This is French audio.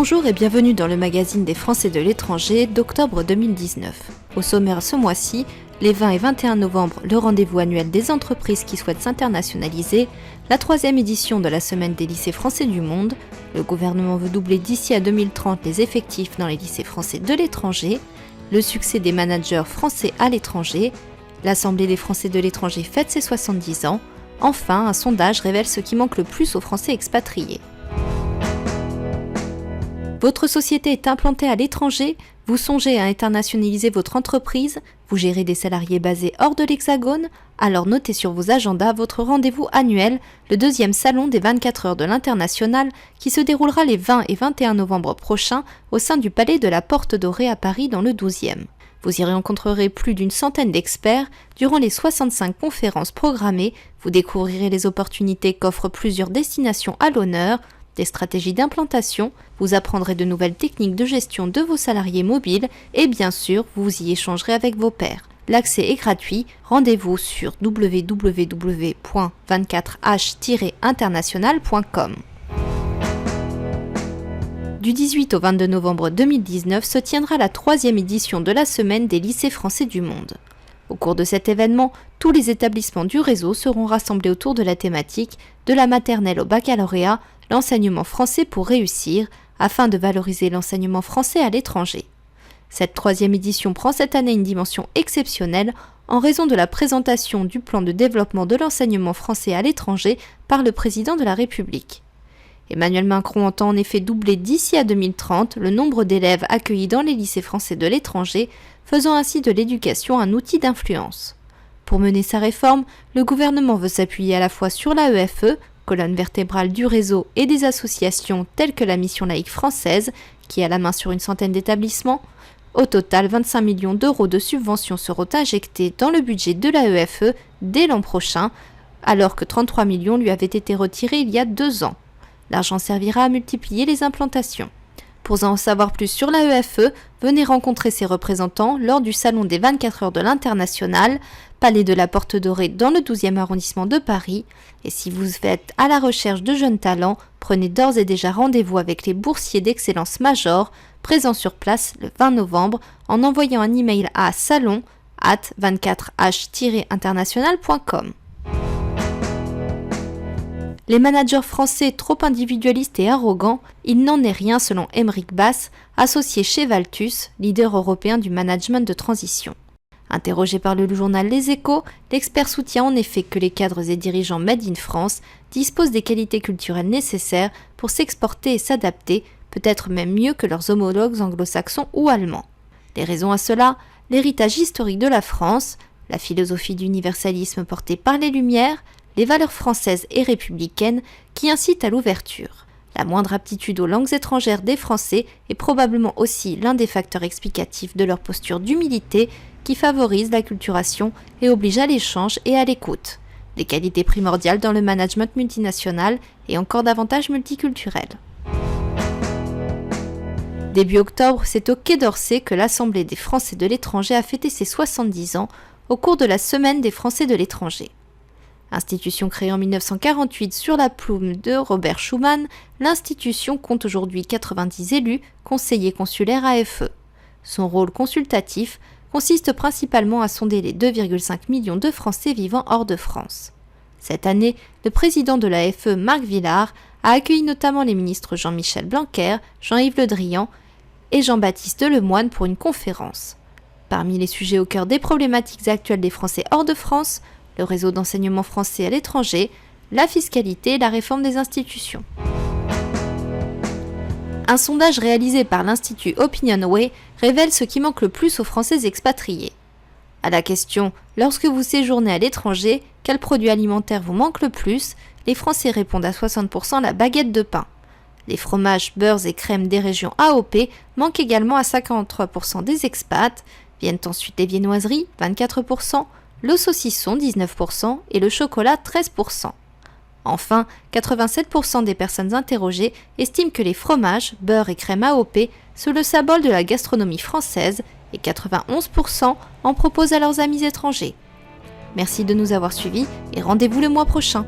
Bonjour et bienvenue dans le magazine des Français de l'étranger d'octobre 2019. Au sommaire ce mois-ci, les 20 et 21 novembre, le rendez-vous annuel des entreprises qui souhaitent s'internationaliser, la 3e édition de la semaine des lycées français du monde, le gouvernement veut doubler d'ici à 2030 les effectifs dans les lycées français de l'étranger, le succès des managers français à l'étranger, l'Assemblée des Français de l'étranger fête ses 70 ans, enfin un sondage révèle ce qui manque le plus aux Français expatriés. Votre société est implantée à l'étranger, vous songez à internationaliser votre entreprise, vous gérez des salariés basés hors de l'Hexagone, alors notez sur vos agendas votre rendez-vous annuel, le 2e salon des 24 heures de l'international qui se déroulera les 20 et 21 novembre prochains au sein du Palais de la Porte Dorée à Paris dans le 12e. Vous y rencontrerez plus d'une centaine d'experts. Durant les 65 conférences programmées, vous découvrirez les opportunités qu'offrent plusieurs destinations à l'honneur, des stratégies d'implantation, vous apprendrez de nouvelles techniques de gestion de vos salariés mobiles et bien sûr, vous y échangerez avec vos pairs. L'accès est gratuit, rendez-vous sur www.24h-international.com. Du 18 au 22 novembre 2019 se tiendra la 3e édition de la semaine des lycées français du monde. Au cours de cet événement, tous les établissements du réseau seront rassemblés autour de la thématique de la maternelle au baccalauréat, l'enseignement français pour réussir, afin de valoriser l'enseignement français à l'étranger. Cette 3e édition prend cette année une dimension exceptionnelle en raison de la présentation du plan de développement de l'enseignement français à l'étranger par le président de la République. Emmanuel Macron entend en effet doubler d'ici à 2030 le nombre d'élèves accueillis dans les lycées français de l'étranger, faisant ainsi de l'éducation un outil d'influence. Pour mener sa réforme, le gouvernement veut s'appuyer à la fois sur l'AEFE, colonne vertébrale du réseau et des associations telles que la Mission laïque française, qui a la main sur une centaine d'établissements. Au total, 25 millions d'euros de subventions seront injectés dans le budget de l'AEFE dès l'an prochain, alors que 33 millions lui avaient été retirés il y a 2 ans. L'argent servira à multiplier les implantations. Pour en savoir plus sur l'AEFE, venez rencontrer ses représentants lors du salon des 24 heures de l'international, Palais de la Porte Dorée dans le 12e arrondissement de Paris. Et si vous êtes à la recherche de jeunes talents, prenez d'ores et déjà rendez-vous avec les boursiers d'excellence Major, présents sur place le 20 novembre, en envoyant un email à salon@24h-international.com. Les managers français trop individualistes et arrogants, il n'en est rien selon Émeric Bass, associé chez Valtus, leader européen du management de transition. Interrogé par le journal Les Échos, l'expert soutient en effet que les cadres et dirigeants Made in France disposent des qualités culturelles nécessaires pour s'exporter et s'adapter, peut-être même mieux que leurs homologues anglo-saxons ou allemands. Les raisons à cela, l'héritage historique de la France, la philosophie d'universalisme portée par les Lumières, les valeurs françaises et républicaines qui incitent à l'ouverture. La moindre aptitude aux langues étrangères des Français est probablement aussi l'un des facteurs explicatifs de leur posture d'humilité qui favorise l'acculturation et oblige à l'échange et à l'écoute, des qualités primordiales dans le management multinational et encore davantage multiculturel. Début octobre, c'est au Quai d'Orsay que l'Assemblée des Français de l'étranger a fêté ses 70 ans au cours de la Semaine des Français de l'étranger. Institution créée en 1948 sur la plume de Robert Schuman, l'institution compte aujourd'hui 90 élus, conseillers consulaires AFE. Son rôle consultatif consiste principalement à sonder les 2,5 millions de Français vivant hors de France. Cette année, le président de l'AFE, Marc Villard, a accueilli notamment les ministres Jean-Michel Blanquer, Jean-Yves Le Drian et Jean-Baptiste Lemoyne pour une conférence. Parmi les sujets au cœur des problématiques actuelles des Français hors de France, le réseau d'enseignement français à l'étranger, la fiscalité et la réforme des institutions. Un sondage réalisé par l'Institut OpinionWay révèle ce qui manque le plus aux Français expatriés. À la question « Lorsque vous séjournez à l'étranger, quel produit alimentaire vous manque le plus ?», les Français répondent à 60% la baguette de pain. Les fromages, beurres et crèmes des régions AOP manquent également à 53% des expats, viennent ensuite les viennoiseries, 24%, le saucisson 19% et le chocolat 13%. Enfin, 87% des personnes interrogées estiment que les fromages, beurres et crèmes AOP sont le symbole de la gastronomie française et 91% en proposent à leurs amis étrangers. Merci de nous avoir suivis et rendez-vous le mois prochain.